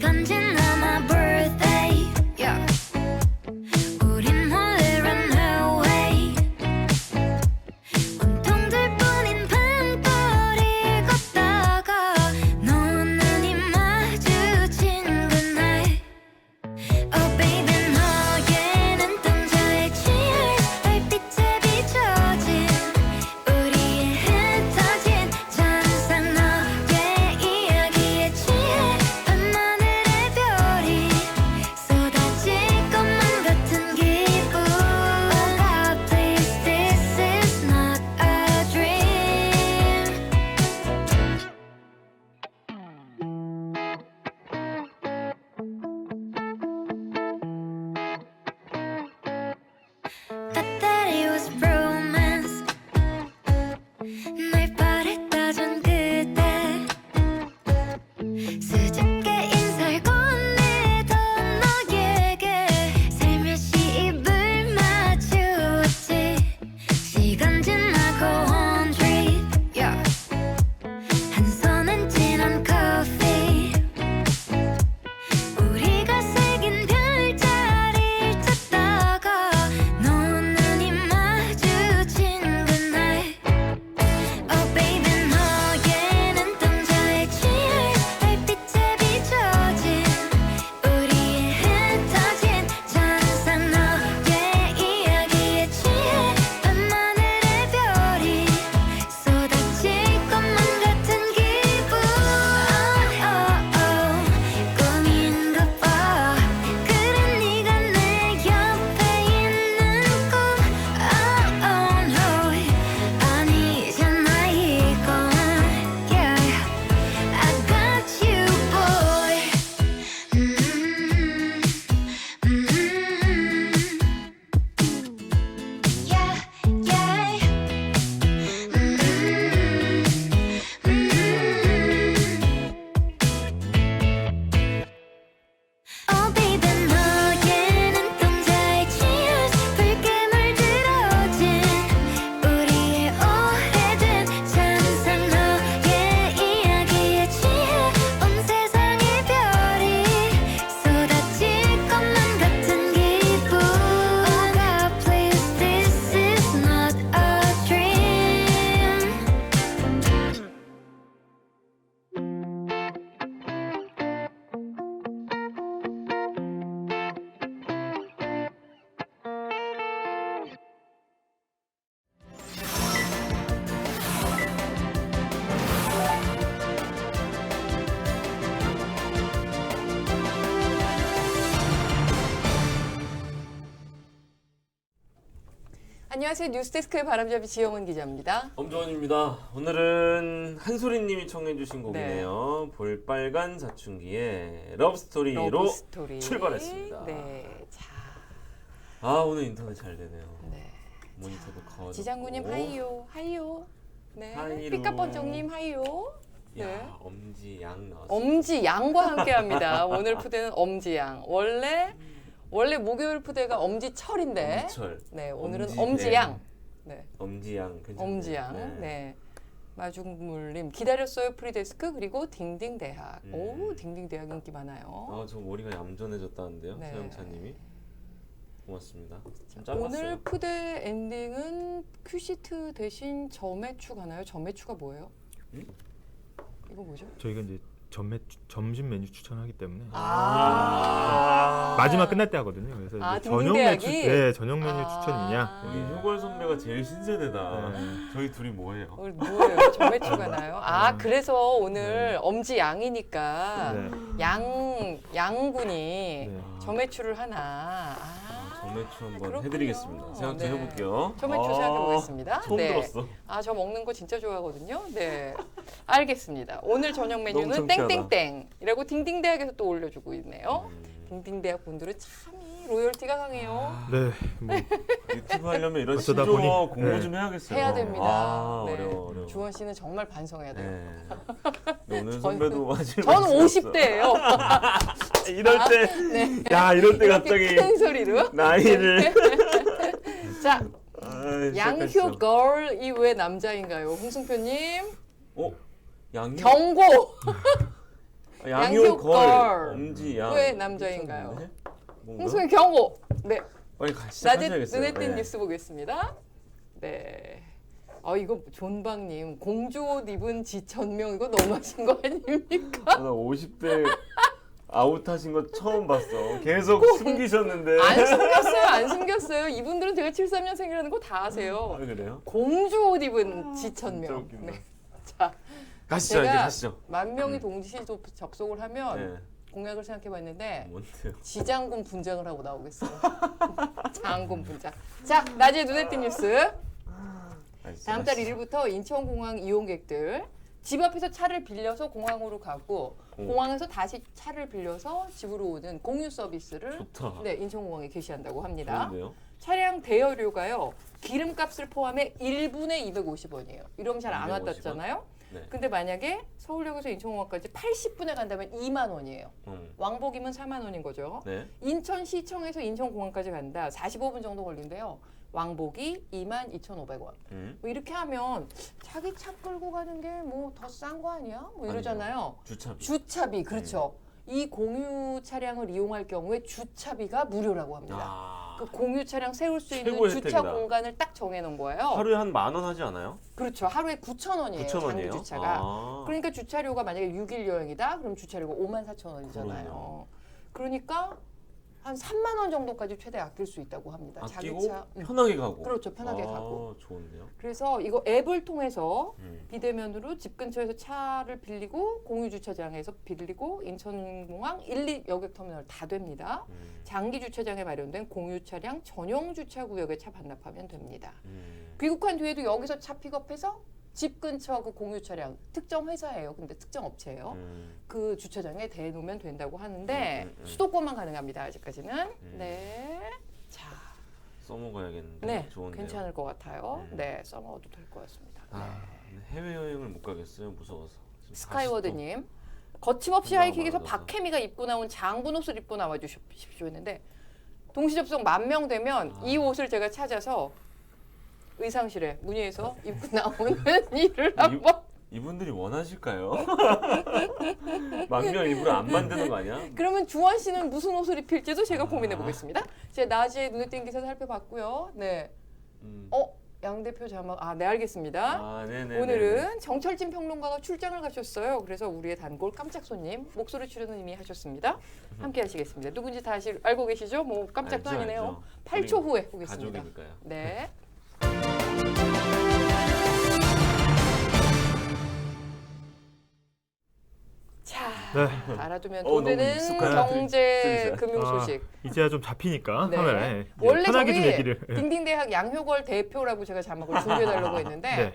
시간 지나 my birthday yeah. 우린 몰래 run away 온통 들뿐인 밤거리 걷다가 너와 눈이 마주친 그날 Oh baby 너의 눈동자에 취할 달빛에 비춰진 우리의 흩어진 천상 너의 이야기에 취해 밤하늘의 별이 쏟아질 것만 같은 기분 Oh God please this is not a dream Thought that it was romance 날 바랬다던 그때 수줍게 인사를 건네던 너에게 살며시 입을 맞추었지 시간 지나고 on trip yeah. 한 손엔 진한 커피 우리가 새긴 별자리를 찾다가 너와 눈이 마주친 그날 Oh baby 너의 눈동자에 취할 달빛에 비춰진 우리의 흩어진 천상 너의 이야기에 취해 밤하늘의 별이 쏟아질 것만 같은 기분 꿈인가 봐 그래 네가 내 옆에 있는 꿈 no 아니잖아 이건 yeah I got you boy yeah yeah Oh baby 너의 눈동자에 취한 붉게 물들어진 우리의 오래된 찬상 너의 이야기에 취해 온 세상의 별이 쏟아질 것만 같은 기분 Oh God please this is not a dream 안녕하세요. 뉴스데스크의 바람잡이 지영은 기자입니다. 엄조원입니다. 오늘은 한소리님이 청해주신 곡이네요. 볼빨간 사춘기의 러브스토리로 러브스토리. 출발했습니다. 네, 자, 아 오늘 인터넷 잘 되네요. 네. 모니터도 커. 지장군님 하이요, 하이요. 네, 하이로. 삐까번쩍님 하이요. 네. 야 엄지양 나왔어. 엄지양과 함께합니다. 오늘 푸대는 엄지양. 원래 목요일 푸대가 엄지철인데, 엄지철. 네, 오늘은 엄지- 엄지양. 네, 엄지양 괜찮네. 엄지양. 네. 마중물님 기다렸어요 프리데스크 그리고 딩딩대학. 오 딩딩대학 인기 많아요. 아저 머리가 얌전해졌다는데요. 네. 서영찬님이. 고맙습니다. 좀 짧았어요. 오늘 푸대 엔딩은 큐시트 대신 점액추 가나요? 점액추가 뭐예요? 응? 이거 뭐죠? 저희가 이제 점심 메뉴 추천하기 때문에 아, 마지막 끝날 때 하거든요. 그래서 아, 이제 저녁 메뉴 딩딩대학이? 저녁 메뉴 추천이냐. 우리 효걸 선배가 제일 신세대다. 네. 저희 둘이 뭐예요? 오늘 뭐예요? 점액추 가나요? 아 그래서 오늘 네. 엄지양이니까 네. 양군이 네. 점액추를 하나. 정매추 한번 그렇군요. 해드리겠습니다. 생각 좀 네. 해볼게요. 점액추 생각해보겠습니다. 처음 네. 들었어. 아, 저 먹는 거 진짜 좋아하거든요. 네. 알겠습니다. 오늘 저녁 메뉴는 너무 창피하다. 땡땡땡이라고 딩딩대학에서 또 올려주고 있네요. 딩딩대학 분들은 참 이 로열티가 강해요. 네, 뭐 유튜브 하려면 이런 어쩌다 신조어 보니, 공부 네. 좀 해야겠어요. 해야 됩니다. 아, 네. 어려워. 주원 씨는 정말 반성해야 돼요. 네. 근데 오늘 선배도 하실 저는 말씀 없어. 50대예요. 이럴 때, 네. 야 이럴 때 이렇게 갑자기 큰 소리로. 나이를. 자, 아, 양효 시작했어. 걸이 왜 남자인가요? 홍승표님 어? 양효? 경고. 양효걸 엄지 양. 왜 남자인가요? 괜찮은데? 뭔가? 홍수의 경고. 네. 빨리 낮에 시작하셔야겠어요. 눈에 띈 네. 뉴스 보겠습니다. 네. 이거 존박님 공주옷 입은 지천명 이거 너무하신 거 아닙니까? 나 50대 아웃하신 거 처음 봤어. 계속 숨기셨는데. 안 숨겼어요. 이분들은 제가 73년생이라는 거 다 아세요. 그래요? 공주옷 입은 진짜 지천명. 웃긴다. 네. 자, 가시죠, 이제 제가 가시죠. 만 명이 동시에 접속을 하면 네. 공약을 생각해봤는데 뭔데요? 지장군 분장을 하고 나오겠어요. 장군 분장. 자, 낮에 눈에 띈 뉴스. 다음 달 1일부터 인천공항 이용객들 집 앞에서 차를 빌려서 공항으로 가고 공항에서 다시 차를 빌려서 집으로 오는 공유 서비스를 좋다. 네, 인천공항에 개시한다고 합니다. 좋은데요? 차량 대여료가요. 기름값을 포함해 1분에 250원이에요. 이러면 잘 안 250원? 왔다잖아요. 네. 근데 만약에 서울역에서 인천공항까지 80분에 간다면 2만 원이에요. 왕복이면 4만 원인 거죠. 네. 인천시청에서 인천공항까지 간다. 45분 정도 걸린대요. 왕복이 22,500원. 뭐 이렇게 하면 자기 차 끌고 가는 게 뭐 더 싼 거 아니야? 뭐 이러잖아요. 주차비. 주차비 그렇죠. 이 공유 차량을 이용할 경우에 주차비가 무료라고 합니다. 그 공유 차량 세울 수 있는 최고의 주차 혜택이다. 공간을 딱 정해놓은 거예요. 하루에 한 10,000원 하지 않아요? 그렇죠. 하루에 9,000원이에요. 9,000원이에요? 장기 주차가. 아. 그러니까 주차료가 만약에 6일 여행이다. 그럼 주차료가 54,000원이잖아요. 그러네요. 그러니까 한 3만 원 정도까지 최대 아낄 수 있다고 합니다. 아끼고 자기 차. 편하게 가고. 그렇죠. 편하게 가고. 좋은데요? 그래서 이거 앱을 통해서 음. 비대면으로 집 근처에서 차를 빌리고 공유 주차장에서 빌리고 인천공항 1, 2 여객터미널 다 됩니다. 장기 주차장에 마련된 공유 차량 전용 주차 구역에 차 반납하면 됩니다. 귀국한 뒤에도 여기서 차 픽업해서 집 근처 그 공유 차량 특정 회사예요. 근데 특정 업체예요. 그 주차장에 대놓으면 된다고 하는데 수도권만 가능합니다. 아직까지는. 네. 자, 써먹어야겠는데. 네, 좋은데요? 괜찮을 것 같아요. 네, 써먹어도 될 것 같습니다. 네. 근데 해외여행을 못 가겠어요. 무서워서. 지금 스카이워드님, 거침없이 한다고 하이킥에서 말하셔서. 박혜미가 입고 나온 장군 옷을 입고 나와 주십시오 했는데 동시 접속 10,000명 되면 이 옷을 제가 찾아서 의상실에 문의해서 입고 나오는 일을 한번. 이분들이 원하실까요? 망명 일부러 안 만드는 거 아니야? 그러면 주원 씨는 무슨 옷을 입힐지도 제가 고민해 보겠습니다. 제가 낮에 눈에 띈 기사 살펴봤고요. 네. 양 대표 자막. 네, 알겠습니다. 네네. 오늘은 정철진 평론가가 출장을 가셨어요. 그래서 우리의 단골 깜짝 손님 목소리 출연은 이미 하셨습니다. 함께 하시겠습니다. 누군지 다 알고 계시죠? 뭐 깜짝도 알죠, 아니네요. 알죠. 8초 후에 보겠습니다. 가족이니까요. 네. 자, 네. 알아두면 너무 돈되는 익숙한 경제 소리죠. 금융 소식. 이제야 좀 잡히니까 네. 카메라에 원래 편하게 저기 좀 얘기를. 딩딩대학 양효걸 대표라고 제가 자막을 준비해달라고 했는데 네.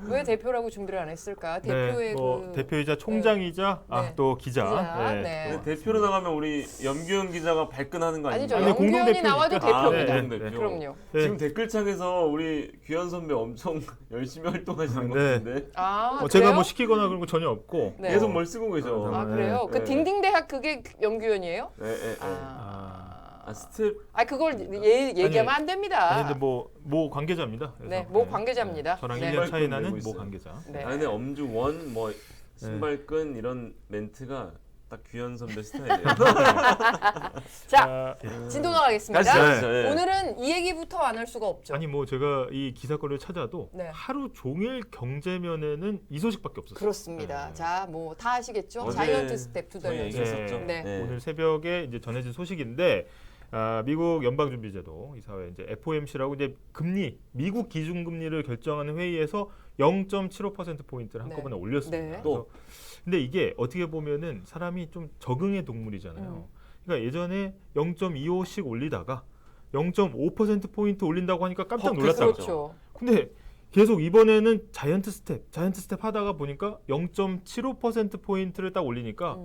왜 대표라고 준비를 안 했을까? 대표의 그 대표이자 총장이자 네. 또 기자. 기자, 네. 네. 근데 대표로 나가면 우리 염규현 기자가 발끈하는 거 아니죠. 아닙니까? 아니, 염규현이 공동대표니까. 나와도 대표입니다. 공동대표. 그럼요. 네. 지금 댓글창에서 우리 규현 선배 엄청 열심히 활동하시는 것 네. 같은데 아, 제가 그래요? 뭐 시키거나 그런 거 전혀 없고. 네. 계속 뭘 쓰고 계셔. 아, 그래요? 네. 그 딩딩대학 그게 염규현이에요? 네, 네, 네. 스텝. 그걸 얘기하면 안 됩니다. 아니 근데 모 관계자입니다. 그래서. 네, 모 관계자입니다. 저랑 네. 1년 차이 신발끈 나는 메고 모 있어요. 관계자. 네. 근데 엄주 원 뭐 신발끈 이런 멘트가 딱 규현 선배 스타일이에요. 자, 진도 나가겠습니다. 가시죠. 네. 오늘은 이 얘기부터 안 할 수가 없죠. 아니 뭐 제가 이 기사거리를 찾아도 네. 하루 종일 경제면에는 이 소식밖에 없었어요. 그렇습니다. 네. 자, 뭐 다 아시겠죠? 어제 자이언트 스텝 두 달 저희 연속. 얘기했었죠. 네. 오늘 새벽에 이제 전해진 소식인데 미국 연방준비제도 이사회 이제 FOMC라고 이제 금리 미국 기준금리를 결정하는 회의에서 0.75% 포인트를 한꺼번에 올렸습니다. 네. 또. 근데 이게 어떻게 보면은 사람이 좀 적응의 동물이잖아요. 그러니까 예전에 0.25씩 올리다가 0.5% 포인트 올린다고 하니까 깜짝 놀랐다고. 그렇죠. 근데 계속 이번에는 자이언트 스텝 하다가 보니까 0.75% 포인트를 딱 올리니까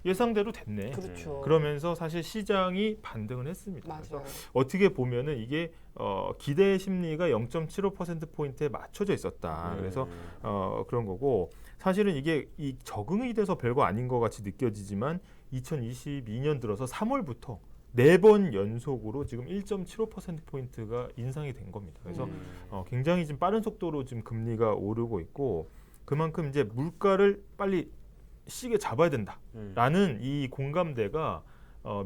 예상대로 됐네. 그렇죠. 그러면서 사실 시장이 반등을 했습니다. 그래서 맞아요. 어떻게 보면은 이게 기대 심리가 0.75% 포인트에 맞춰져 있었다. 그래서 그런 거고 사실은 이게 이 적응이 돼서 별거 아닌 것 같이 느껴지지만 2022년 들어서 3월부터 4번 연속으로 지금 1.75% 포인트가 인상이 된 겁니다. 그래서 굉장히 지금 빠른 속도로 지금 금리가 오르고 있고 그만큼 이제 물가를 빨리 시계 잡아야 된다라는 이 공감대가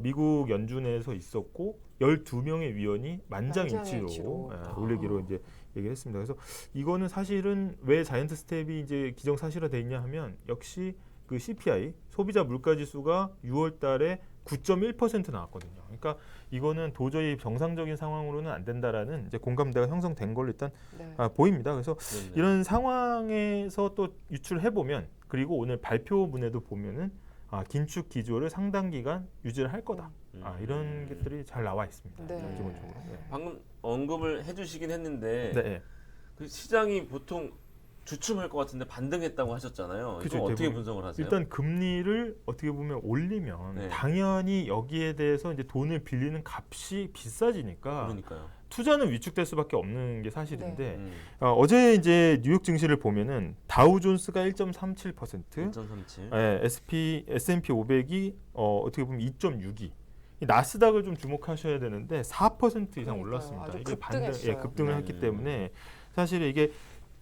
미국 연준에서 있었고 12명의 위원이 만장일치로 만장일치로. 올리기로 이제 얘기를 했습니다. 그래서 이거는 사실은 왜 자이언트 스텝이 이제 기정사실화돼 있냐 하면 역시 그 CPI 소비자 물가지수가 6월달에 9.1% 나왔거든요. 그러니까 이거는 도저히 정상적인 상황으로는 안 된다라는 이제 공감대가 형성된 걸로 일단 네. 보입니다. 그래서 그렇네. 이런 상황에서 또 유출해 보면 그리고 오늘 발표문에도 보면은 긴축 기조를 상당 기간 유지를 할 거다. 이런 것들이 잘 나와 있습니다. 네. 기본적으로. 네. 방금 언급을 해주시긴 했는데 네. 그 시장이 보통 주춤할 것 같은데 반등했다고 하셨잖아요. 그쵸, 이거 어떻게 대부분. 분석을 하세요? 일단 금리를 어떻게 보면 올리면 네. 당연히 여기에 대해서 이제 돈을 빌리는 값이 비싸지니까 그러니까요. 투자는 위축될 수밖에 없는 게 사실인데 네. 어제 이제 뉴욕 증시를 보면은 다우존스가 1.37%, 1.37. S&P 500이 어떻게 보면 2.62. 이 나스닥을 좀 주목하셔야 되는데 4% 이상 그러니까요. 올랐습니다. 아주 이게 급등했어요. 급등을 했기 때문에 사실 이게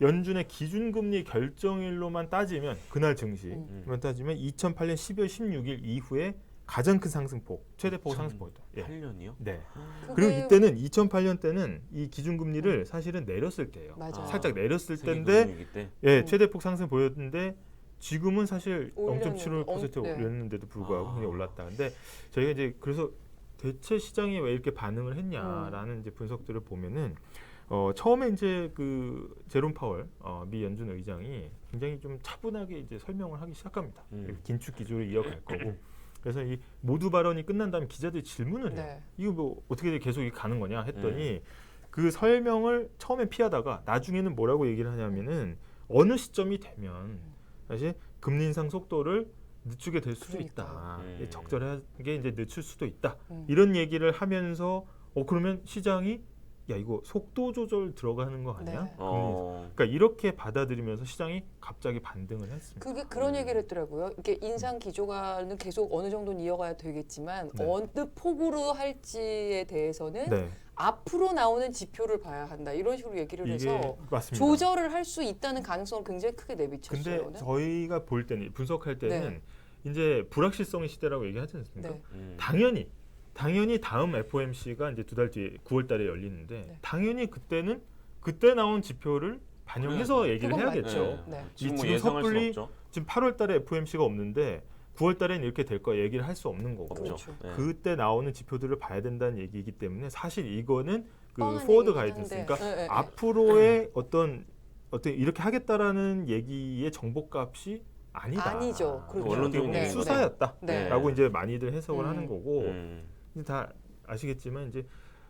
연준의 기준금리 결정일로만 따지면 그날 증시만 따지면 2008년 12월 16일 이후에 가장 큰 상승폭, 최대폭 상승폭이다. 8년이요? 네. 그게- 그리고 이때는 2008년 때는 이 기준금리를 사실은 내렸을 때예요. 맞아요. 살짝 내렸을 세계 때인데 금융위기 때. 최대폭 상승 보였는데 지금은 사실 올렸는데, 0.75% 네. 올렸는데도 불구하고 그냥 올랐다. 근데 저희가 이제 그래서 대체 시장이 왜 이렇게 반응을 했냐라는 이제 분석들을 보면은 처음에 이제 그 제롬 파월 미 연준 의장이 굉장히 좀 차분하게 이제 설명을 하기 시작합니다. 긴축 기조를 이어갈 거고. 그래서 이 모두 발언이 끝난 다음에 기자들이 질문을 해요. 네. 이거 뭐 어떻게 계속 이렇게 가는 거냐 했더니 그 설명을 처음에 피하다가 나중에는 뭐라고 얘기를 하냐면은 어느 시점이 되면 사실 금리 인상 속도를 늦추게 될 수도 있다. 그러니까요. 적절하게 이제 늦출 수도 있다. 음. 이런 얘기를 하면서 그러면 시장이 야 이거 속도 조절 들어가는 거 아니야? 네. 그러니까 이렇게 받아들이면서 시장이 갑자기 반등을 했습니다. 그게 그런 얘기를 했더라고요. 이게 인상 기조가는 계속 어느 정도는 이어가야 되겠지만 네. 어느 폭으로 할지에 대해서는 네, 앞으로 나오는 지표를 봐야 한다. 이런 식으로 얘기를 이게 해서 맞습니다. 조절을 할 수 있다는 가능성을 굉장히 크게 내비쳤어요. 근데 저희가 볼 때는 분석할 때는 네. 이제 불확실성의 시대라고 얘기하지 않습니까? 네. 당연히 다음 FOMC가 이제 2달 뒤에 9월 달에 열리는데 네. 당연히 그때 나온 지표를 반영해서 얘기를 그건 해야겠죠. 맞죠. 네. 지금 뭐 지금 예상할 수 섣불리 없죠. 지금 8월 달에 FOMC가 없는데 9월 달에는 이렇게 될 거야 얘기를 할 수 없는 거고 없죠. 그렇죠. 네. 그때 나오는 지표들을 봐야 된다는 얘기이기 때문에 사실 이거는 그 뻔한 포워드 얘기긴 가이던스 한데. 그러니까 네, 네, 네. 앞으로의 어떤 이렇게 하겠다라는 얘기의 정보값이 아니다. 아니죠. 그렇죠. 원론적인 네, 얘기인 거죠. 수사였다라고 네. 이제 많이들 해석을 하는 거고 음. 이제 다 아시겠지만 이제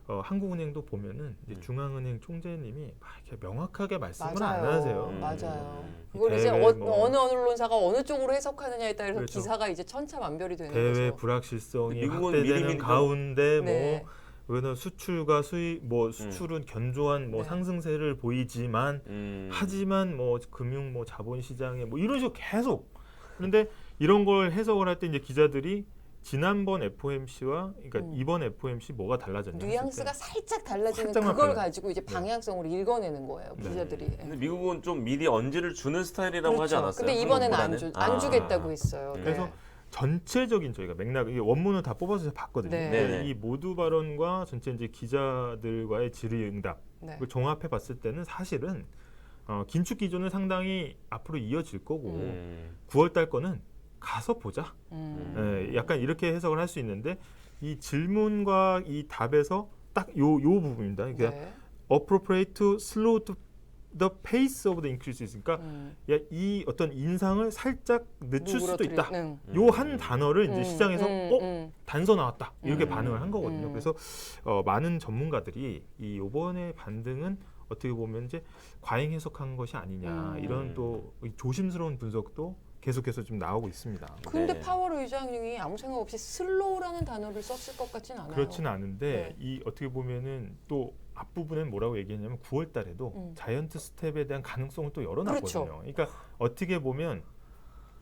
한국은행도 보면은 이제 중앙은행 총재님이 막 이렇게 명확하게 말씀을 안 하세요. 맞아요. 음. 그걸 이제 대외 뭐- 어느 언론사가 어느 쪽으로 해석하느냐에 따라서 그렇죠. 기사가 이제 천차만별이 되는 대외 거죠. 불확실성이 미국은 확대되는 미리미리 가운데 네. 뭐 수출과 수입 뭐 수출은 견조한 뭐 네. 상승세를 보이지만 하지만 뭐 금융 뭐 자본시장에 뭐 이런 식으로 계속 그런데 이런 걸 해석을 할 때 이제 기자들이 지난번 FOMC와 그러니까 이번 FOMC 뭐가 달라졌냐 뉘앙스가 했을 살짝 달라지는 살짝만 그걸 달라요. 가지고 이제 방향성으로 읽어내는 거예요. 기자들이. 근데 미국은 좀 미리 언지를 주는 스타일이라고 하지 그렇죠. 않았어요? 근데 이번에는 한국보다는? 안 주겠다고 했어요. 네. 그래서 전체적인 저희가 맥락 이게 원문을 다 뽑아서 봤거든요. 네. 근데 네네. 이 모두 발언과 전체 이제 기자들과의 질의응답 네. 그 종합해 봤을 때는 사실은 긴축 기조는 상당히 앞으로 이어질 거고 9월 달 거는 가서 보자. 약간 이렇게 해석을 할 수 있는데 이 질문과 이 답에서 딱 요 부분입니다. 그러니까 네. appropriate to slow the pace of the increases. 그러니까 야, 이 어떤 인상을 살짝 늦출 수도 있다. 요 한 단어를 이제 시장에서 단서 나왔다 이렇게 반응을 한 거거든요. 그래서 많은 전문가들이 이 이번의 반등은 어떻게 보면 이제 과잉 해석한 것이 아니냐 이런 또 조심스러운 분석도 계속해서 좀 나오고 있습니다. 근데 네. 파월 의장이 아무 생각 없이 슬로우라는 단어를 썼을 것 같진 않아요. 그렇지는 않은데 네. 이 어떻게 보면은 또 앞부분엔 뭐라고 얘기했냐면 9월 달에도 자이언트 스텝에 대한 가능성을 또 열어놨거든요. 그렇죠. 그러니까 어떻게 보면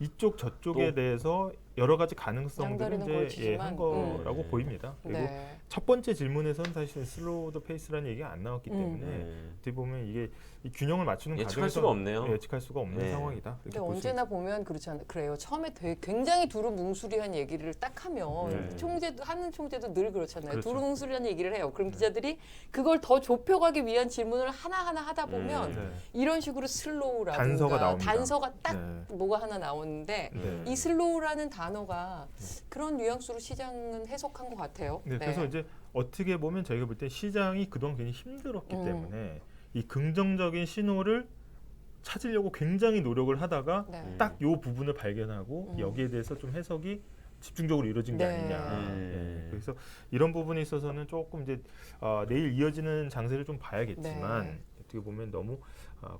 이쪽 저쪽에 또? 대해서 여러 가지 가능성들은 양다리는 이제 걸치지만, 한 거라고 보입니다. 그리고 네. 첫 번째 질문에서는 사실 슬로우 더 페이스라는 얘기가 안 나왔기 때문에 어떻게 보면 이게 이 균형을 맞추는 예측할 과정에서 수가 없네요. 예측할 수가 없는 네. 상황이다. 근데 언제나 보면 그렇잖아요. 그래요. 처음에 되게 굉장히 두루뭉술이한 얘기를 딱 하면 네. 총재도 하는 총재도 늘 그렇잖아요. 그렇죠. 두루뭉술이한 얘기를 해요. 그럼 기자들이 그걸 더 좁혀가기 위한 질문을 하나하나 하다 보면 네. 이런 식으로 슬로우라든가 단서가 나옵니다. 단서가 딱 네. 뭐가 하나 나오는데 네. 이 슬로우라는 단어가 그런 뉘앙스로 시장은 해석한 것 같아요. 네, 그래서 이제 어떻게 보면 저희가 볼 때 시장이 그동안 굉장히 힘들었기 때문에 이 긍정적인 신호를 찾으려고 굉장히 노력을 하다가 네. 딱 요 부분을 발견하고 여기에 대해서 좀 해석이 집중적으로 이루어진 게 네. 아니냐. 네. 그래서 이런 부분에 있어서는 조금 이제 내일 이어지는 장세를 좀 봐야겠지만 네. 어떻게 보면 너무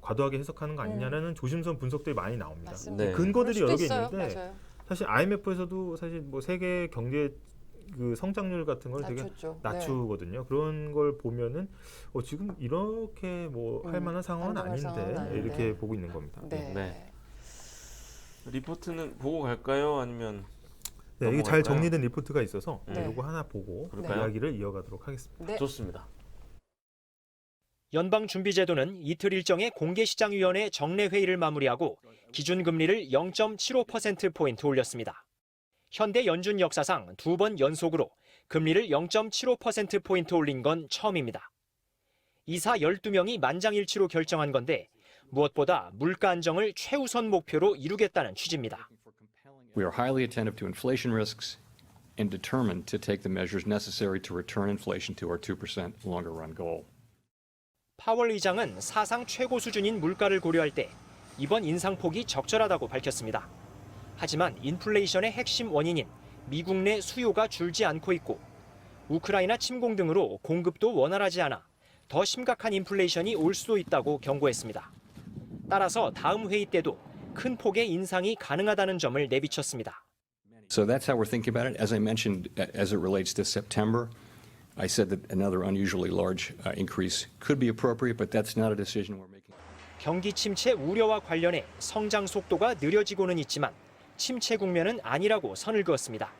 과도하게 해석하는 거 아니냐라는 조심스러운 분석들이 많이 나옵니다. 맞습니다. 네. 근거들이 그럴 여러 수도 개 있어요. 있는데 맞아요. 사실 IMF에서도 사실 뭐 세계 경제 그 성장률 같은 걸 되게 낮췄죠. 낮추거든요. 그런 걸 보면은 지금 이렇게 뭐 할 만한 상황은 안정할 아닌데 상황은 아닌데. 이렇게 보고 있는 겁니다. 네. 네. 리포트는 보고 갈까요? 아니면 네, 이게 잘 넘어갈까요? 정리된 리포트가 있어서 네. 이거 하나 보고 그럴까요? 이야기를 이어가도록 하겠습니다. 네. 좋습니다. 연방준비제도는 이틀 일정의 공개시장위원회 정례 회의를 마무리하고 기준금리를 0.75%포인트 올렸습니다. 현대 연준 역사상 2번 연속으로 금리를 0.75%포인트 올린 건 처음입니다. 이사 12명이 만장일치로 결정한 건데 무엇보다 물가 안정을 최우선 목표로 이루겠다는 취지입니다. We are highly attentive to inflation risks and determined to take the measures necessary to return inflation to our 2% longer run goal. 파월 의장은 사상 최고 수준인 물가를 고려할 때 이번 인상폭이 적절하다고 밝혔습니다. 하지만 인플레이션의 핵심 원인인 미국 내 수요가 줄지 않고 있고 우크라이나 침공 등으로 공급도 원활하지 않아 더 심각한 인플레이션이 올 수도 있다고 경고했습니다. 따라서 다음 회의 때도 큰 폭의 인상이 가능하다는 점을 내비쳤습니다. So that's how we're thinking about it. As I mentioned, as it relates to September, I said that another unusually large increase could be appropriate, but that's not a decision we're making. 경기 침체 우려와 관련해 성장 속도가 느려지고는 있지만 침체 국면은 아니라고 선을 그었습니다.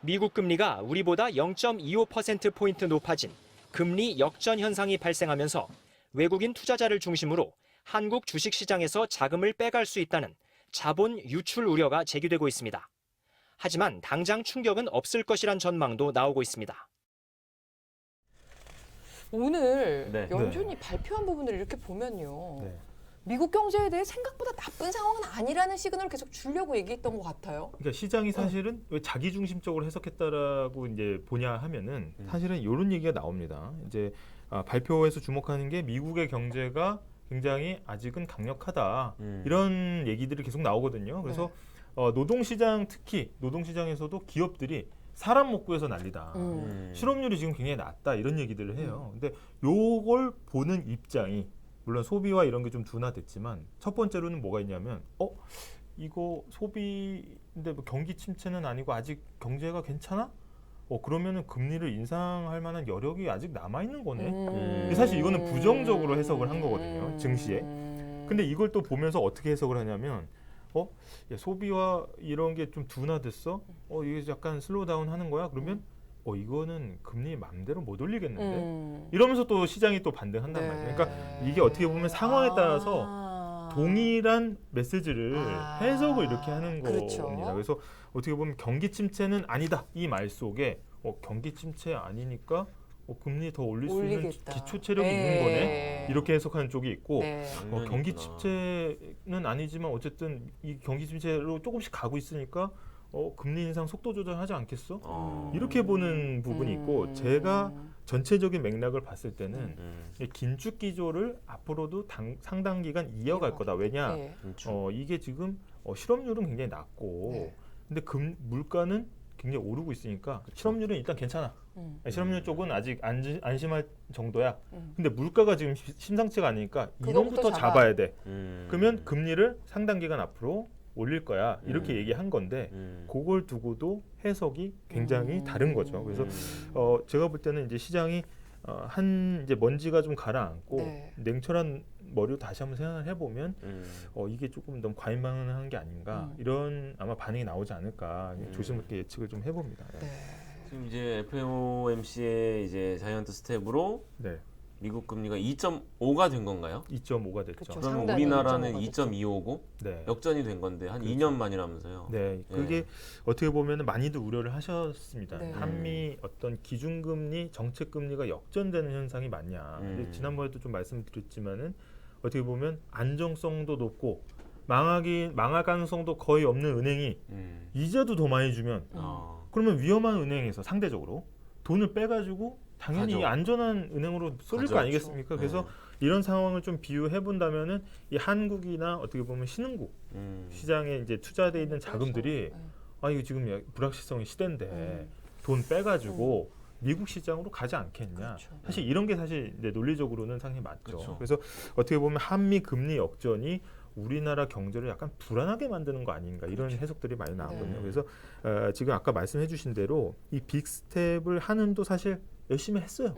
미국 금리가 우리보다 0.25%포인트 높아진 금리 역전 현상이 발생하면서 외국인 투자자를 중심으로 한국 주식시장에서 자금을 빼갈 수 있다는 자본 유출 우려가 제기되고 있습니다. 하지만 당장 충격은 없을 것이란 전망도 나오고 있습니다. 오늘 네. 연준이 발표한 부분을 이렇게 보면요. 네. 미국 경제에 대해 생각보다 나쁜 상황은 아니라는 시그널을 계속 주려고 얘기했던 것 같아요. 그러니까 시장이 사실은 왜 자기 중심적으로 해석했다라고 이제 보냐 하면은 사실은 이런 얘기가 나옵니다. 이제 발표에서 주목하는 게 미국의 경제가 굉장히 아직은 강력하다 이런 얘기들이 계속 나오거든요. 그래서 노동시장 특히 노동시장에서도 기업들이 사람 못 구해서 난리다. 실업률이 지금 굉장히 낮다 이런 얘기들을 해요. 근데 요걸 보는 입장이 물론 소비와 이런 게 좀 둔화됐지만 첫 번째로는 뭐가 있냐면 이거 소비인데 뭐 경기 침체는 아니고 아직 경제가 괜찮아? 그러면은 금리를 인상할 만한 여력이 아직 남아 있는 거네. 근데 사실 이거는 부정적으로 해석을 한 거거든요. 증시에. 근데 이걸 또 보면서 어떻게 해석을 하냐면 야, 소비와 이런 게 좀 둔화됐어? 이게 약간 슬로우다운 하는 거야? 그러면 이거는 금리 맘대로 못 올리겠는데? 이러면서 또 시장이 또 반등한단 네. 말이에요. 그러니까 이게 어떻게 보면 상황에 따라서 동일한 메시지를 해석을 이렇게 하는 그렇죠. 겁니다. 그래서 어떻게 보면 경기 침체는 아니다 이 말 속에 경기 침체 아니니까 금리 더 올릴 수 있는 올리겠다. 기초 체력이 있는 거네. 이렇게 해석하는 쪽이 있고 네. 경기 침체는 아니지만 어쨌든 이 경기 침체로 조금씩 가고 있으니까 금리 인상 속도 조절하지 않겠어? 이렇게 보는 부분이 있고 제가 전체적인 맥락을 봤을 때는 이 긴축 기조를 앞으로도 상당 기간 이어갈 거다. 왜냐? 네. 이게 지금 실업률은 굉장히 낮고 네. 근데 물가는 굉장히 오르고 있으니까 실업률은 일단 괜찮아. 실업률 쪽은 아직 안심할 정도야. 근데 물가가 지금 심상치가 않으니까 이놈부터 잡아야 돼. 그러면 금리를 상당 기간 앞으로 올릴 거야. 이렇게 얘기한 건데 그걸 두고도 해석이 굉장히 다른 거죠. 그래서 제가 볼 때는 이제 시장이 한 이제 먼지가 좀 가라앉고 네. 냉철한 머리로 다시 한번 생각을 해보면 이게 조금 너무 과잉 반응한 게 아닌가 이런 아마 반응이 나오지 않을까 조심스럽게 예측을 좀 해봅니다. 네. 지금 이제 FOMC의 이제 자이언트 스텝으로 네, 미국 금리가 2.5가 된 건가요? 2.5가 됐죠. 그쵸. 그러면 상당히 우리나라는 2.5가 됐죠. 2.25고 네. 역전이 된 건데 한 그렇죠. 2년 만이라면서요. 네, 그게 어떻게 보면 많이들 우려를 하셨습니다. 네. 한미 어떤 기준금리, 정책금리가 역전되는 현상이 맞냐. 근데 지난번에도 좀 말씀드렸지만은 어떻게 보면 안정성도 높고 망할 가능성도 거의 없는 은행이 이자도 더 많이 주면 그러면 위험한 은행에서 상대적으로 돈을 빼가지고 당연히 가죠. 안전한 은행으로 쏠릴 거 아니겠습니까? 그래서 이런 상황을 좀 비유해 본다면은 이 한국이나 어떻게 보면 신흥국 시장에 이제 투자돼 있는 자금들이 그렇죠. 아 이거 지금 불확실성의 시대인데 돈 빼가지고 미국 시장으로 가지 않겠냐. 그렇죠. 사실 이런 게 사실 이제 논리적으로는 상당히 맞죠. 그렇죠. 그래서 어떻게 보면 한미 금리 역전이 우리나라 경제를 약간 불안하게 만드는 거 아닌가 이런 해석들이 많이 나왔거든요. 네. 그래서 지금 아까 말씀해주신 대로 이 빅스텝을 한은도 사실 열심히 했어요.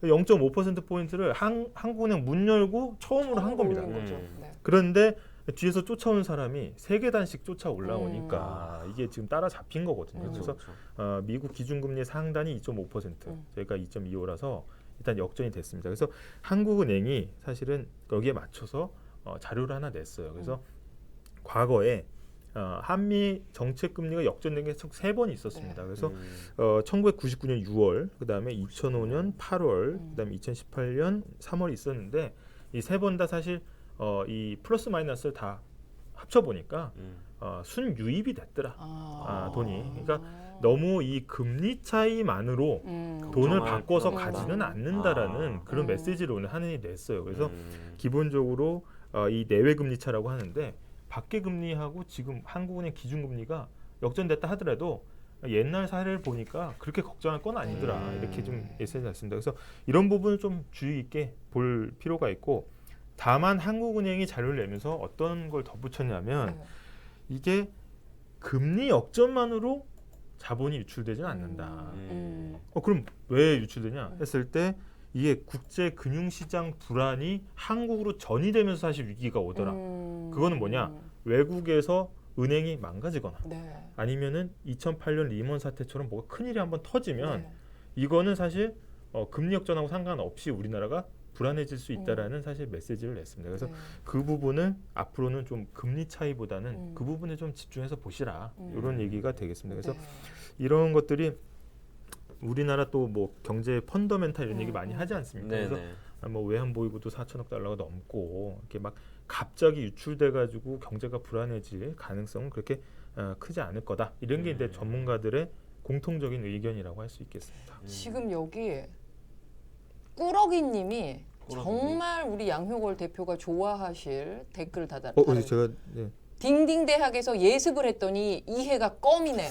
0.5%포인트를 한국은행 문 열고 처음으로 한 겁니다. 올린 거죠. 네. 그런데 뒤에서 쫓아온 사람이 3계단씩 쫓아 올라오니까 이게 지금 따라잡힌 거거든요. 그래서 미국 기준금리 상단이 2.5%, 저희가 2.25라서 일단 역전이 됐습니다. 그래서 한국은행이 사실은 여기에 맞춰서 자료를 하나 냈어요. 그래서 과거에 한미 정책 금리가 역전된 게 총 3번 있었습니다. 그래서 1999년 6월, 그다음에 2005년 8월, 그다음에 2018년 3월 있었는데 이 3번 다 사실 이 플러스 마이너스를 다 합쳐 보니까 순유입이 됐더라. 돈이. 그러니까 너무 이 금리 차이만으로 돈을 바꿔서 가지는 않는다라는 그런 메시지를 오늘 한은이 냈어요. 그래서 기본적으로 이 내외 금리 차라고 하는데 밖에 금리하고 지금 한국은행 기준금리가 역전됐다 하더라도 옛날 사례를 보니까 그렇게 걱정할 건 아니더라. 이렇게 좀 메시지 났습니다. 그래서 이런 부분을 좀 주의 있게 볼 필요가 있고 다만 한국은행이 자료를 내면서 어떤 걸 덧붙였냐면 이게 금리 역전만으로 자본이 유출되지는 않는다. 그럼 왜 유출되냐 했을 때 이게 국제 금융시장 불안이 한국으로 전이되면서 사실 위기가 오더라. 그거는 뭐냐? 외국에서 은행이 망가지거나 네. 아니면은 2008년 리먼 사태처럼 뭐가 큰일이 한번 터지면 이거는 사실 금리 역전하고 상관없이 우리나라가 불안해질 수 있다라는 사실 메시지를 냈습니다. 그래서 그 부분은 앞으로는 좀 금리 차이보다는 그 부분에 좀 집중해서 보시라 이런 얘기가 되겠습니다. 그래서 이런 것들이 우리나라 또 뭐 경제 펀더멘탈 이런 얘기 많이 하지 않습니까? 그래서 뭐 외환 보유고도 4천억 달러가 넘고 이렇게 막 갑자기 유출돼 가지고 경제가 불안해질 가능성은 그렇게 크지 않을 거다. 이런 게 이제 전문가들의 공통적인 의견이라고 할 수 있겠습니다. 지금 여기 꾸러기님이 정말 우리 양효걸 대표가 좋아하실 댓글 제가 딩딩 대학에서 예습을 했더니 이해가 껌이네.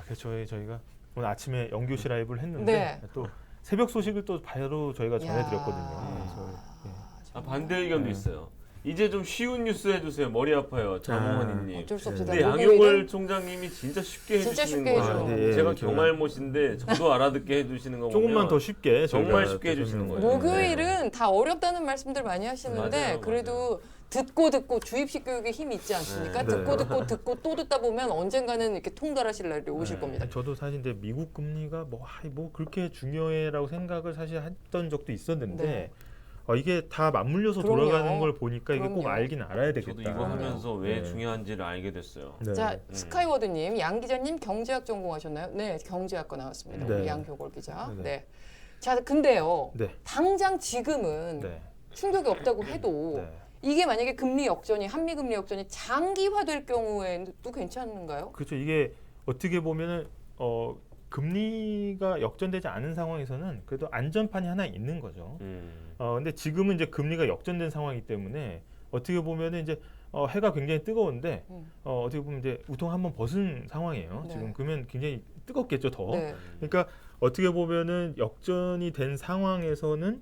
그래서 저희가 오늘 아침에 연교시 라이브를 했는데 또 새벽 소식을 또 바로 저희가 전해드렸거든요. 그래서, 반대 의견도 있어요. 이제 좀 쉬운 뉴스 해주세요. 머리 아파요. 장호원님. 어쩔 수 없어. 근데 양효걸 총장님이 진짜 쉽게 진짜 해주시는 쉽게 거예요. 해줘요. 제가 경알못인데 저도 알아듣게 해주시는 거 보면 조금만 더 쉽게 정말 쉽게 해주시는 거예요. 목요일은 다 어렵다는 말씀들 많이 하시는데 맞아요, 그래도 듣고 주입식 교육에 힘이 있지 않습니까? 듣고 또 듣다 보면 언젠가는 이렇게 통달하실 날이 오실 겁니다. 저도 사실 근데 미국 금리가 뭐 그렇게 중요해라고 생각을 사실 했던 적도 있었는데 이게 다 맞물려서 그럼요. 돌아가는 걸 보니까 이게 꼭 그럼요. 알긴 알아야 되겠다. 저도 이거 하면서 왜 중요한지를 알게 됐어요. 자, 스카이워드님, 양 기자님 경제학 전공하셨나요? 네, 경제학과 나왔습니다. 우리 양효걸 기자. 네. 자, 근데요. 당장 지금은 충격이 없다고 해도 이게 만약에 금리 역전이 한미 금리 역전이 장기화될 경우에도 괜찮은가요? 그렇죠. 이게 어떻게 보면은 금리가 역전되지 않은 상황에서는 그래도 안전판이 하나 있는 거죠. 근데 지금은 이제 금리가 역전된 상황이기 때문에 어떻게 보면은 이제 해가 굉장히 뜨거운데 어떻게 보면 이제 우통 한번 벗은 상황이에요. 지금 그러면 굉장히 뜨겁겠죠 더. 그러니까 어떻게 보면은 역전이 된 상황에서는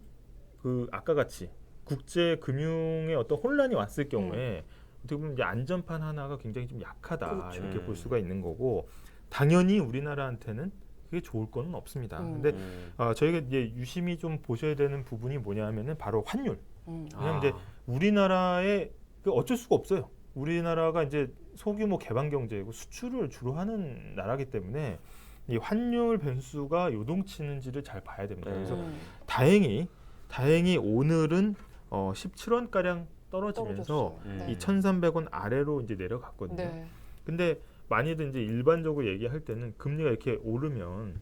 그 아까 같이 국제 금융의 어떤 혼란이 왔을 경우에 어떻게 보면 이제 안전판 하나가 굉장히 좀 약하다 이렇게 볼 수가 있는 거고 당연히 우리나라한테는 그게 좋을 거는 없습니다. 음. 근데 저희가 이제 유심히 좀 보셔야 되는 부분이 뭐냐면은 바로 환율. 왜냐면 이제 우리나라에 어쩔 수가 없어요. 우리나라가 이제 소규모 개방 경제이고 수출을 주로 하는 나라기 때문에 이 환율 변수가 요동치는지를 잘 봐야 됩니다. 그래서 다행히 오늘은 17원 가량 떨어지면서 이 1,300원 아래로 이제 내려갔거든요. 네. 근데 많이들 이제 일반적으로 얘기할 때는 금리가 이렇게 오르면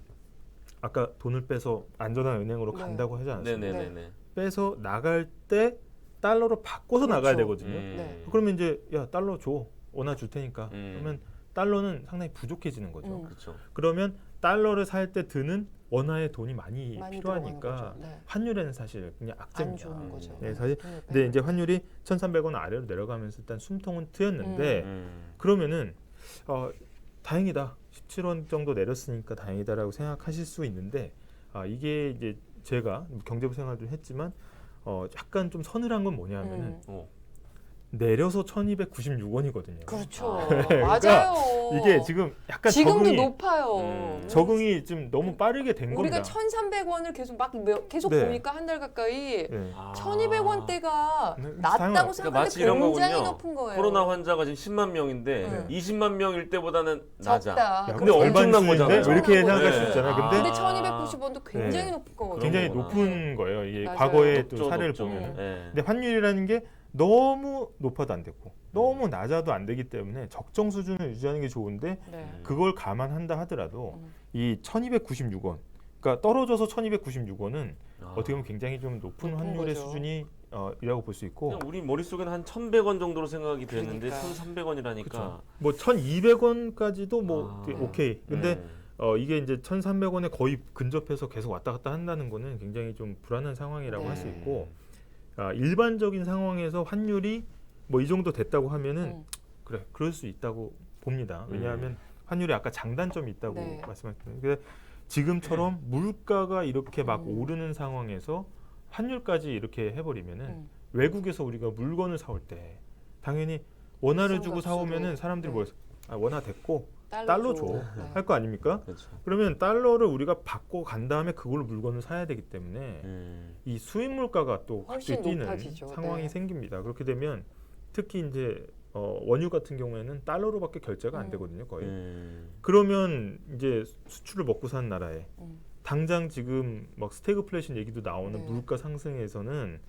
아까 돈을 빼서 안전한 은행으로 네. 간다고 하지 않았습니까? 네네네네. 빼서 나갈 때 달러로 바꿔서 그렇죠. 나가야 되거든요. 네. 그러면 이제 야 달러 줘, 원화 줄 테니까. 그러면 달러는 상당히 부족해지는 거죠. 그렇죠. 그러면 달러를 살 때 드는 원화의 돈이 많이 많이 필요하니까 들어가는 거죠. 네. 환율에는 사실 그냥 안 악재입니다. 좋은 거죠. 네, 사실 돈을 근데 빼면. 이제 환율이 1,300원 아래로 내려가면서 일단 숨통은 트였는데 그러면은 다행이다. 17원 정도 내렸으니까 다행이다라고 생각하실 수 있는데 이게 이제 제가 경제부 생활도 했지만 약간 좀 서늘한 건 뭐냐면은 내려서 1,296원이거든요. 그렇죠. 그러니까 맞아요. 이게 지금 약간 지금도 높아요. 적응이 좀 너무 빠르게 된 우리가 겁니다. 1,300원을 계속 네. 보니까 한 달 가까이 네. 1,200원대가 네, 낮다고 그러니까 생각하는데 마치 이런 굉장히 거군요. 높은 거예요. 코로나 환자가 지금 10만 명인데 네. 20만 명일 때보다는 낮아. 적다. 야, 근데 그럼 엄청난 절반 거잖아요. 수준인데? 이렇게 엄청난 생각할 수 거죠. 있잖아요. 근데 근데 1,290원도 굉장히 네. 높은 거거든요. 굉장히 거구나. 높은 거예요. 이게 맞아요. 과거의 또 높죠, 사례를 높죠. 보면. 네. 근데 환율이라는 게 너무 높아도 안 되고 너무 낮아도 안 되기 때문에 적정 수준을 유지하는 게 좋은데 네. 그걸 감안한다 하더라도 이 1,296원, 그러니까 떨어져서 1,296원은 어떻게 보면 굉장히 좀 높은 높은 환율의 거죠. 수준이 이라고 볼 수 있고 그냥 우리 머릿속에는 한 1,100원 정도로 생각이 되는데 그러니까. 1,300원이라니까. 그쵸. 뭐 1,200원까지도 뭐 오케이. 근데 네. 이게 이제 1,300원에 거의 근접해서 계속 왔다 갔다 한다는 거는 굉장히 좀 불안한 상황이라고 할 수 네. 있고 일반적인 상황에서 환율이 뭐 이 정도 됐다고 하면은 그래 그럴 수 있다고 봅니다. 왜냐하면 환율에 아까 장단점이 있다고 네. 말씀하셨거든요. 근데 지금처럼 물가가 이렇게 막 오르는 상황에서 환율까지 이렇게 해버리면은 외국에서 우리가 물건을 사올 때 당연히 원화를 비싼 주고 값으로. 사오면은 사람들이 네. 뭐였어? 원화 됐고 달러 줘. 네. 할 거 아닙니까? 그렇죠. 그러면 달러를 우리가 받고 간 다음에 그걸로 물건을 사야 되기 때문에 이 수입 물가가 또 훨씬 갑자기 뛰는 높아지죠. 상황이 네. 생깁니다. 그렇게 되면 특히 이제 원유 같은 경우에는 달러로밖에 결제가 안 되거든요, 거의. 그러면 이제 수출을 먹고 사는 나라에 당장 지금 막 스태그플레이션 얘기도 나오는 네. 물가 상승에서는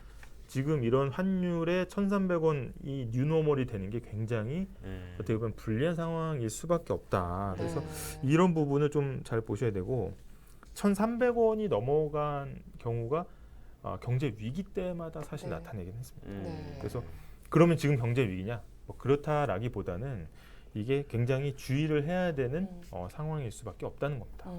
지금 이런 환율의 1,300원 이 뉴노멀이 되는 게 굉장히 어떻게 보면 불리한 상황일 수밖에 없다. 그래서 네. 이런 부분을 좀 잘 보셔야 되고 1,300원이 넘어간 경우가 경제 위기 때마다 사실 네. 나타내긴 했습니다. 네. 그래서 그러면 지금 경제 위기냐? 뭐 그렇다라기보다는 이게 굉장히 주의를 해야 되는 상황일 수밖에 없다는 겁니다.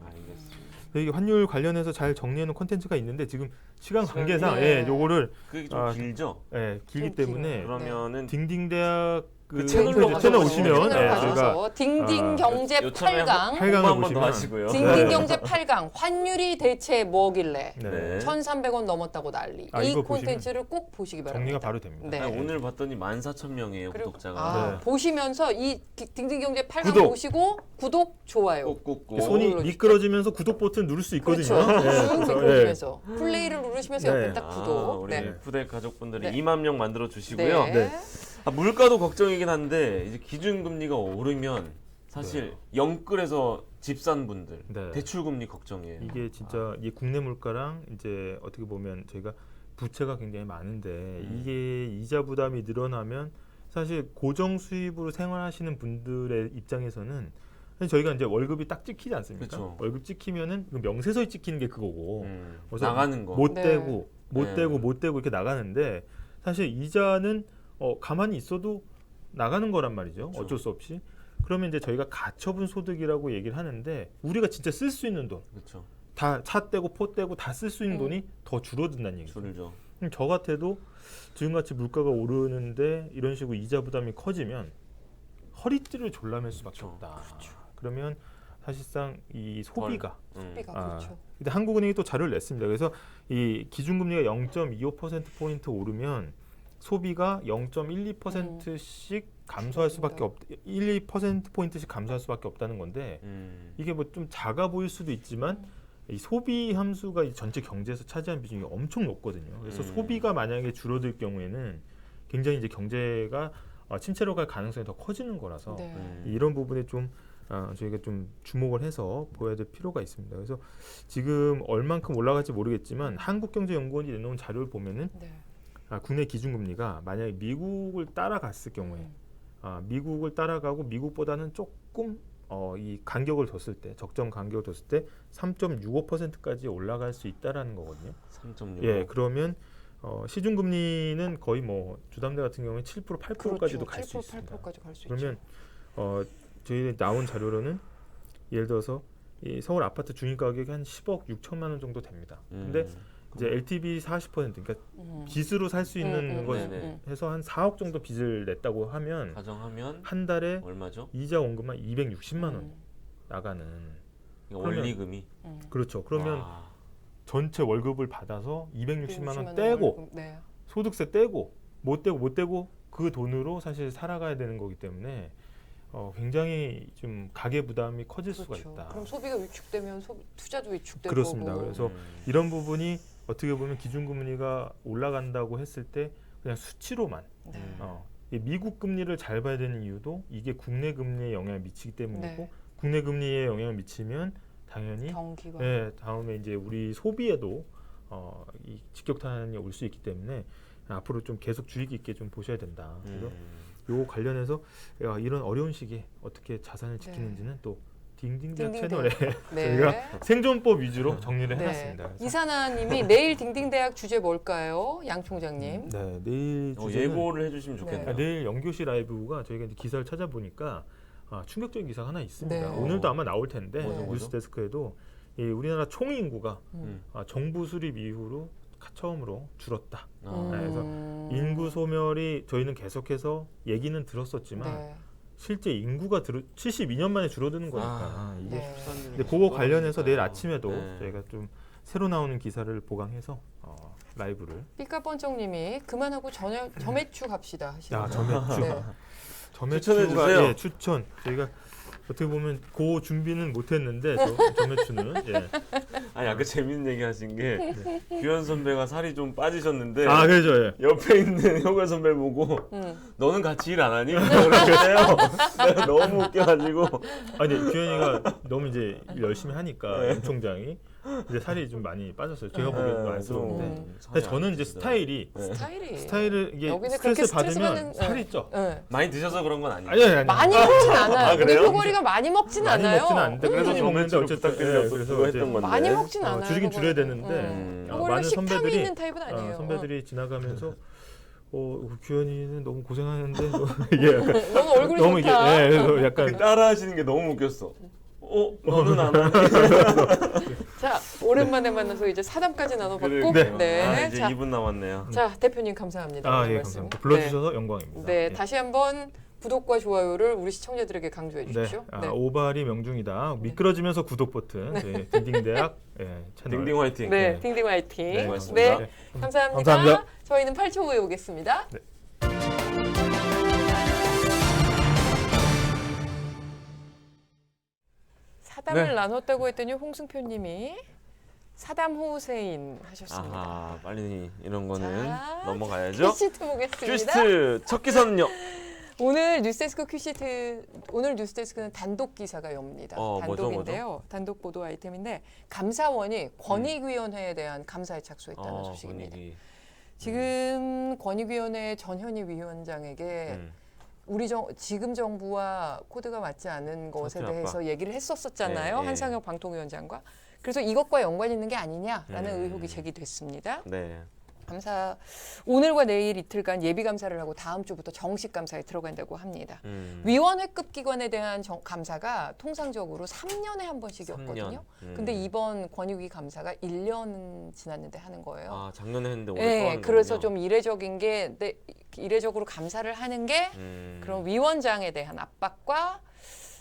알겠습니다. 이게 환율 관련해서 잘 정리해놓은 콘텐츠가 있는데 지금 시간 관계상 네. 요거를 그게 좀 길죠? 길기 좀 때문에 길어요. 그러면은 딩딩대학 그 채널로 홈페이지 채널 가셔서 오시면 채널 저희가 가셔서 딩딩 경제 요참에 8강 8강을 한번 더 보시면 하시고요. 딩딩 경제 8강 환율이 대체 뭐길래 네. 1,300원 넘었다고 난리. 이 이거 콘텐츠를 꼭 보시기 바랍니다. 정리가 바로 됩니다. 네. 아니, 오늘 봤더니 14,000명이에요 그리고 구독자가. 네. 보시면서 이 딩딩 경제 8강 구독. 보시고 구독, 좋아요. 꾹꾹꾹. 손이 눌러주시죠. 미끄러지면서 구독 버튼 누를 수 있거든요. 그렇죠. 네, 쭉 그래서, 누르시면서 플레이를 누르시면서 네. 옆에 딱 구독. 우리 네. 푸대 가족분들이 네. 2만 명 만들어 주시고요. 네. 물가도 걱정이긴 한데 이제 기준금리가 오르면 사실 영끌에서 집 산 분들 네. 대출금리 걱정이에요. 이게 진짜 이 국내 물가랑 이제 어떻게 보면 저희가 부채가 굉장히 많은데 이게 이자 부담이 늘어나면 사실 고정 수입으로 생활하시는 분들의 입장에서는 사실 저희가 이제 월급이 딱 찍히지 않습니까? 그쵸. 월급 찍히면은 그 명세서에 찍히는 게 그거고 그래서 나가는 거. 못 네. 떼고 못 네. 떼고 못 떼고 이렇게 나가는데 사실 이자는 가만히 있어도 나가는 거란 말이죠. 그쵸. 어쩔 수 없이. 그러면 이제 저희가 가처분 소득이라고 얘기를 하는데 우리가 진짜 쓸 수 있는 돈, 그렇죠. 다 차 떼고 포 떼고 다 쓸 수 있는 돈이 더 줄어든다는 얘기죠. 줄죠. 그럼 저 같아도 지금같이 물가가 오르는데 이런 식으로 이자 부담이 커지면 허리띠를 졸라맬 수밖에 그렇죠. 없다. 그러면 사실상 이 소비가 소비가 아, 그렇죠. 근데 한국은행이 또 자료를 냈습니다. 그래서 이 기준금리가 0.25% 포인트 오르면 소비가 0.12%씩 감소할 수밖에 없 1~2% 포인트씩 감소할 수밖에 없다는 건데 이게 뭐 좀 작아 보일 수도 있지만 이 소비 함수가 이 전체 경제에서 차지하는 비중이 엄청 높거든요. 그래서 소비가 만약에 줄어들 경우에는 굉장히 이제 경제가 침체로 갈 가능성이 더 커지는 거라서 네. 이런 부분에 좀 저희가 좀 주목을 해서 보여야 될 필요가 있습니다. 그래서 지금 얼만큼 올라갈지 모르겠지만 한국경제연구원이 내놓은 자료를 보면은 네. 국내 기준금리가 만약에 미국을 따라갔을 경우에 미국을 따라가고 미국보다는 조금 이 간격을 뒀을 때 적정 간격을 뒀을 때 3.65%까지 올라갈 수 있다라는 거거든요. 3.6. 예, 그러면 시중금리는 거의 뭐 주담대 같은 경우에 7% 8%까지도 갈 수 7%, 있습니다. 8%까지 갈 수 그러면 있죠. 저희 나온 자료로는 예를 들어서 이 서울 아파트 중위 가격이 한 10억 6천만 원 정도 됩니다. 근데 이제 LTV 40% 그러니까 빚으로 살 수 있는 것 네네. 해서 한 4억 정도 빚을 냈다고 하면 가정하면 한 달에 얼마죠? 이자 원금만 260만 원 나가는. 그러니까 원리금이. 그렇죠. 그러면 와. 전체 월급을 받아서 260만 원 60만 떼고 월급, 네. 소득세 떼고 못 떼고 그 돈으로 사실 살아가야 되는 거기 때문에 굉장히 좀 가계 부담이 커질 수가 그렇죠. 있다. 그럼 소비가 위축되면 투자도 위축될 그렇습니다. 거고. 그래서 이런 부분이 어떻게 보면 기준금리가 올라간다고 했을 때 그냥 수치로만 네. 이 미국 금리를 잘 봐야 되는 이유도 이게 국내 금리에 영향을 미치기 때문이고 네. 국내 금리에 영향을 미치면 당연히 경기가 다음에 이제 우리 소비에도 이 직격탄이 올 수 있기 때문에 앞으로 좀 계속 주의 깊게 좀 보셔야 된다. 그래서 요 관련해서 이런 어려운 시기에 어떻게 자산을 지키는지는 또 딩딩대학 딩딩대학. 채널에 네. 저희가 생존법 위주로 정리를 네. 해놨습니다. 그래서 이사나님이 내일 딩딩대학 주제 뭘까요, 양 총장님? 네, 내일 주제는 예고를 해주시면 좋겠네요. 내일 연교시 라이브가 저희가 이제 기사를 찾아보니까 충격적인 기사가 하나 있습니다. 네. 오늘도 아마 나올 텐데 뭐죠? 뉴스데스크에도 이 우리나라 총 인구가 음. 정부 수립 이후로 처음으로 줄었다. 아. 그래서 인구 소멸이 저희는 계속해서 얘기는 들었었지만 네. 실제 인구가 72년 만에 줄어드는 거니까 이게 네. 근데 그거 관련해서 내일 아침에도 네. 저희가 좀 새로 나오는 기사를 보강해서 라이브를 삐까번쩍님이 그만하고 점액추 갑시다 하시네요. 점액추 네. 추천해 점액추가 주세요. 추천 저희가 어떻게 보면 그 준비는 못했는데 점액추는 아니 아까 재밌는 얘기 하신 게 규현 선배가 살이 좀 빠지셨는데 그렇죠. 옆에 있는 효과 선배 보고 너는 같이 일 안 하니? 그러는데요. 내가 너무 웃겨가지고 아니 규현이가 너무 이제 일 열심히 하니까 임 총장이 이제 살이 좀 많이 빠졌어요. 제가 보기에도 안쓰러운데 근데 저는 이제 스타일이 스타일을 이게 여기는 스트레스 그렇게 스트레스 받으면 받는- 살이 쪄. 네. 많이 드셔서 그런 건 아니에요. 아니 많이 먹진 않아요. 아, 그래요? 대표거리가 많이 먹진 많이 않아요. 먹지는 않는데 그래서 그래서 먹는데 점액추를 어쨌든 부탁드리려고 그래서 그거 이제 했던 건데. 많이 먹진 않아요. 줄이긴 줄여야 되는데 그거는 많은 식탐이 선배들이 있는 타입은 아니에요. 선배들이 지나가면서 규현이는 너무 고생하는데 이게 약간 너무 얼굴이 너무 이게 좋다. 그래서 약간 따라 하시는 게 너무 웃겼어. 너는 안 하니? 자, 오랜만에 만나서 이제 사담까지 나눠봤고, 그래요. 네. 아, 이제 자, 2분 남았네요. 자, 대표님 감사합니다. 오늘 예, 말씀. 감사합니다. 불러주셔서 영광입니다. 네, 예. 다시 한번 구독과 좋아요를 우리 시청자들에게 강조해 주십시오. 네. 오발이 명중이다. 미끄러지면서 구독 버튼. 네. 딩딩대학 채널. 딩딩 화이팅. 네, 딩딩 화이팅. 네, 네, 고맙습니다. 감사합니다. 감사합니다. 저희는 8초 후에 오겠습니다. 네. 사담을 네. 나눴다고 했더니 홍승표님이 사담 후세인 하셨습니다. 아하, 빨리 이런 거는 자, 넘어가야죠. 퀴시트 보겠습니다. 퀴스트 첫 기선요. 오늘 뉴스데스크 퀴시트 오늘 뉴스데스크는 단독 기사가 엽니다. 뭐죠, 단독인데요. 단독 보도 아이템인데 감사원이 권익위원회에 대한 감사에 착수했다는 소식입니다. 권익위. 지금 권익위원회 전현희 위원장에게 우리 지금 정부와 코드가 맞지 않은 것에 사퇴 대해서 얘기를 했었잖아요. 네, 한상혁 방통위원장과. 그래서 이것과 연관이 있는 게 아니냐라는 의혹이 음. 제기됐습니다. 네. 감사 오늘과 내일 이틀간 예비 감사를 하고 다음 주부터 정식 감사에 들어간다고 합니다. 위원회급 기관에 대한 감사가 통상적으로 3년에 한 번씩이었거든요. 3년. 근데 이번 권익위 감사가 1년 지났는데 하는 거예요. 아 작년에 했는데 올해 또 네, 하는 그래서 거군요. 좀 이례적인 게 이례적으로 감사를 하는 게 그런 위원장에 대한 압박과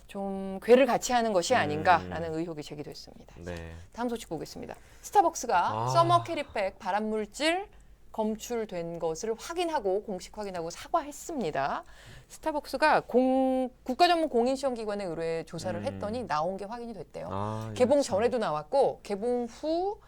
좀 궤를 같이 하는 것이 아닌가라는 의혹이 제기됐습니다. 네. 다음 소식 보겠습니다. 스타벅스가 아. 서머 캐리백 발암물질 검출된 것을 확인하고 공식 확인하고 사과했습니다. 스타벅스가 국가전문공인시험기관에 의뢰 조사를 했더니 나온 게 확인이 됐대요. 아, 개봉 이거 참. 전에도 나왔고 개봉 후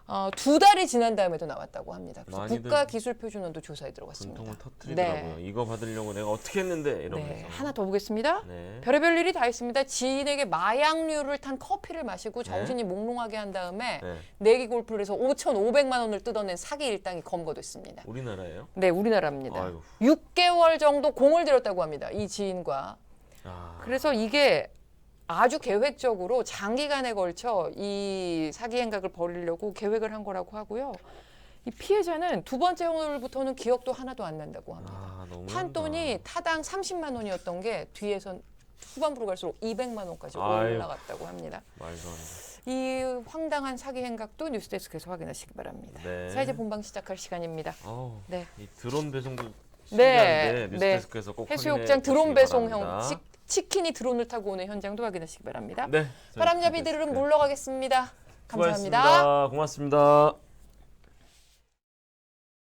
2달이 지난 다음에도 나왔다고 합니다. 그래서 많이들 국가기술표준원도 조사에 들어갔습니다. 분통을 터뜨리더라고요. 이거 받으려고 내가 어떻게 했는데 이러면서. 네, 하나 더 보겠습니다. 네. 별의별 일이 다 있습니다. 지인에게 마약류를 탄 커피를 마시고 정신이 몽롱하게 한 다음에 네. 내기 골프를 해서 5,500만 원을 뜯어낸 사기 일당이 검거됐습니다. 우리나라예요? 네, 우리나라입니다. 아유. 6개월 정도 공을 들였다고 합니다. 이 지인과. 아, 그래서 이게 아주 계획적으로 장기간에 걸쳐 이 사기 행각을 벌이려고 계획을 한 거라고 하고요. 이 피해자는 두 번째 홀부터는 기억도 하나도 안 난다고 합니다. 아, 너무 판돈이 타당 30만 원이었던 게 뒤에선 후반부로 갈수록 200만 원까지 아유. 올라갔다고 합니다. 말도 안 돼. 이 황당한 사기 행각도 뉴스데스크에서 확인하시기 바랍니다. 네. 자, 이제 본방 시작할 시간입니다. 어우, 네. 이 드론 배송도 네, 신기한데 뉴스데스크에서 꼭 해수욕장 확인해 드론 주시기 배송형 바랍니다. 치킨이 드론을 타고 오는 현장도 확인하시기 바랍니다. 네. 바람잡이들은 물러가겠습니다. 감사합니다. 수고하셨습니다. 고맙습니다.